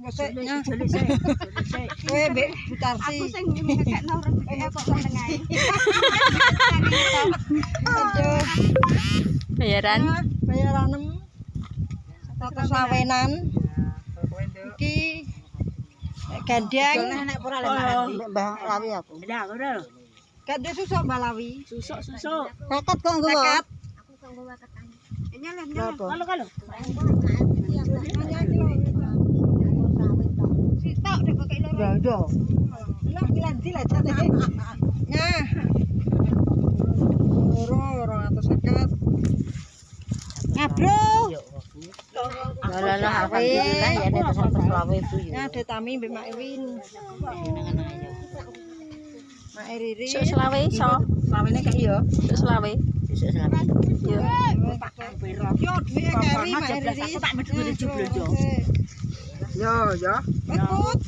Maksudnya kowe mbek Butarsi. Aku sing ngekekno rezeki kok senengae. Aduh. Bayaran 100 sawenan. Iki gandeng. Nek ora Mbah Lawi aku. Lah ngono lho. Gandeng susuk Mbak Lawi. Susuk. Paket kok nggo. Paket. Aku kok nggo waketan. Nyeleh. Kalau. Sitok nek kok loro. Ya yo. Lah bilanti lah jane. Nah. Loro 250. Ngabro. Lah alhamdulillah ya nek pesan Lawi itu yo. Ya ada Tami mbek Mak Ewin. Mak Riri. Suk selawe iso. Selawene kek yo. Suk selawe. Sesuk Lawi. Yo. Yo duwe keri Mak Riri. Aku tak medhu-medhu belanja. Yo. Ikut.